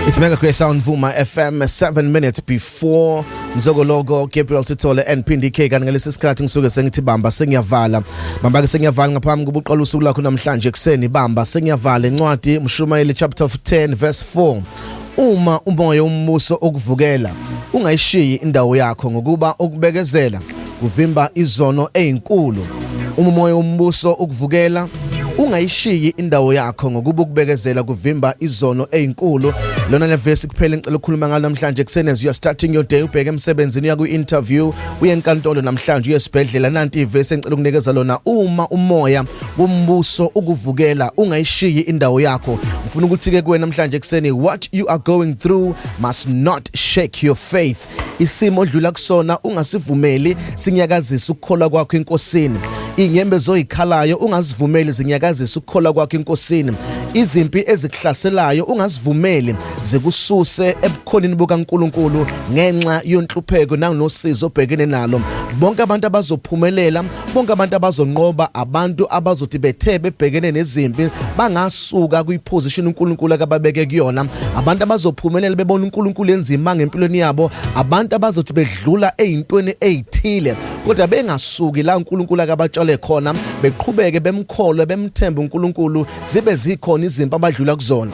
It's Mega Grace on Vuma FM 7 minutes before Nzogologo Gabriel Sithole and Pindi K kanti ngalesi sikhathi ngisuke sengithi bamba sengiyavala ke sengiyavala ngaphambi kokuqala usuku lakho namhlanje ekseni bamba sengiyavala encwadi Mshumayeli chapter 10 verse 4 uma umoya wombuso okuvukela ungayishiyi indawo yakho ngokuba okubekezela kuvimba izono ezinkulu umoya wombuso okuvukela ungayishiyi indawo yakho ngokuba ukubekezela kuvimba izono ezinkulu lona le verse kuphela ngicela ukukhuluma ngalo namhlanje ekseni as you are starting your day ubheke emsebenzini yaku interview uye enkantolo namhlanje uyesibhedlela nanti iverse engicela ukunikeza lona uma umoya wombuso ukuvukela ungayishiyi indawo yakho ngifuna ukuthi ke kuwe namhlanje ekseni what you are going through must not shake your faith isimo odlula kusona ungasivumeli sinyakazisa ukukholwa kwakho enkosini inyembe zoyikhalayo ungazivumeli zinyakazisa ukukholwa kwakho enkosini izimpi ezikuhlaselayo ungazivumeli zikususe ebukhonini bukaNkulunkulu ngenxa yonhlupheko nanosizo obhekene nalo bonke abantu abazophumelela bonke abantu abazonqoba abantu abazothi bethe bebhekene nezimpi bangasuka kuyiposition uNkulunkulu akababeke kuyona abantu abazophumelela bebona uNkulunkulu enzima ngempilweni yabo abantu abazothi bedlula ezintweni ezithile kodwa bengasuki la uNkulunkulu akabatshale khona beqhubeke bemkholwe bemthemba uNkulunkulu zibe zikhona izimpi abadlula kuzona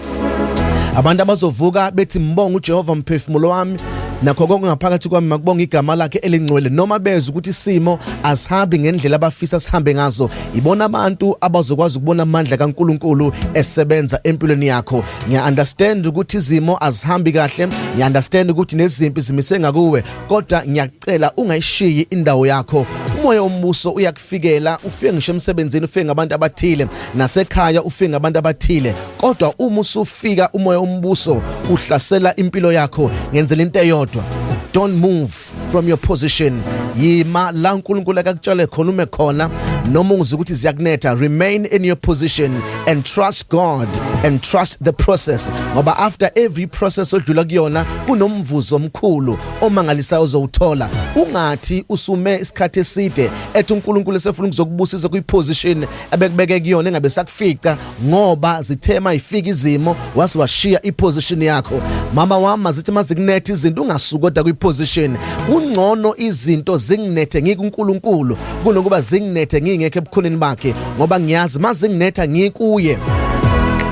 abantu abazovuka bethi mbonga uJehova mphefumulo wami nakho konke ngaphakathi kwami makubonga igama lakhe elingcwele noma bezwe ukuthi isimo asihambi ngendlela abafisa sihambe ngazo ibona abantu abazokwazi ukubona amandla kaNkulunkulu esebenza empilweni yakho ngiya understand ukuthi izimo azihambi kahle ngiya understand ukuthi nezimpi zimise ngakuwe kodwa ngiyacela ungayishiyi indawo yakho umoya wombuso uyakufikela ufike ngisho emsebenzini ufike ngabantu abathile nasekhaya ufike ngabantu abathile kodwa uma usufika umoya wombuso uhlasela impilo yakho ngenzela into eyodwa don't move from your position yima la uNkulunkulu akakutshale khona ume khona noma uzwe ukuthi ziyakunetha remain in your position and trust God and trust the process ngoba after every process odlula kuyona kunomvuzo omkhulu omangalisayo ozowuthola ungathi usume isikhathi eside ethi uNkulunkulu sefuna ukuzokubusisa kuyiposition abekubeke kuyona engabe sakufica ngoba zithema ifika izimo wasiwashiya iposition yakho mama wami zithi mazikunetha izinto ungasukoda kuyiposition ungcono izinto zinginethe ngikuNkulunkulu kunokuba zinginethe ngingekho ebukhoneni bakhe ngoba ngiyazi mazinginetha ngikuye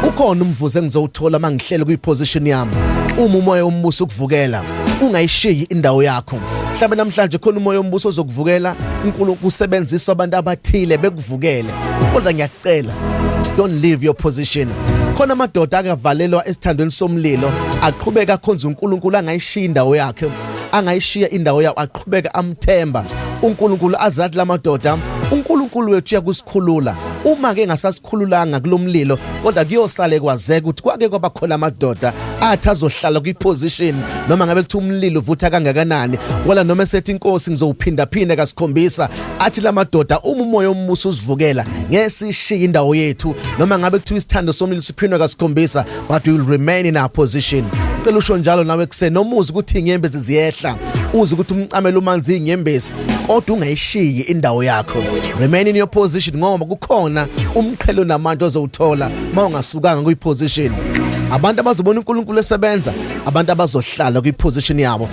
ukhona umvuzo engizowuthola mangihlele kuyiposition yami uma umoya wombuso ukuvukela ungayishiyi indawo yakho mhlawumbe namhlanje khona umoya wombuso ozokuvukela uNkulunkulu usebenzisa abantu abathile bekuvukele kodwa ngiyacela don't leave your position khona amadoda akavalelwa esithandweni somlilo aqhubeka khonza uNkulunkulu angayishiya indawo yakhe angayishiya indawo yawo aqhubeka amthemba uNkulunkulu azathi lamadoda uNkulunkulu wethu uyakusikhulula uma ke ngasasikhululanga kulomlilo kodwa kuyosale kwazeka ukuthi kwake kwaba khona amadoda athi azohlala kuyiposition noma ngabe kuthi umlilo uvutha kangakanani wala noma esethi inkosi ngizowuphinda kasikhombisa athi lamadoda uma umoya wombuso usivukela ngesishiya indawo yethu noma ngabe kuthi isithando somlilo siphindwa kasikhombisa but we will remain in our position cela usho njalo nawe kuseni noma uzi ukuthi inyembezi ziyehla uzi ukuthi umcamelo umanzi inyembezi kodwa ungayishiyi indawo yakho remain in your position ngoba kukhona umqhelo namantu ozowuthola mawungasukanga kuyiposition abantu abazobona uNkulunkulu esebenza abantu abazohlala kuyiposition yabo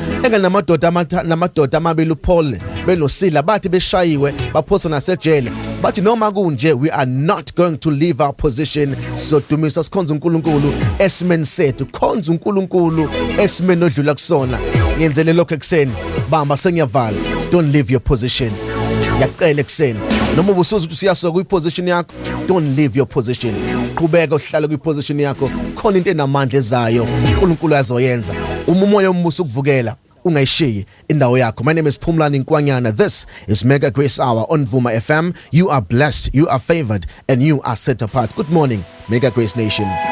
namadoda amabili uPaul benosila bathi beshayiwe baphosa nasejele bathi noma kunje we are not going to leave our position sodumisa sikhonza uNkulunkulu esimeni sethu khonza uNkulunkulu esimeni odlula kusona ngenzele lokho ekseni bamba sengiyavala don't leave your position yaqela ekseni noma ubusuza ukuthi siyasoka kuyiposition yakho don't leave your position qhubeka uhlale kuyiposition yakho khona into enamandla ezayo uNkulunkulu azoyenza uma umoya wombuso ukuvukela ungayishiyi indawo yakho my name is Phumlani Nkwanyana this is Mega Grace Hour on Vuma FM you are blessed you are favored and you are set apart good morning Mega Grace Nation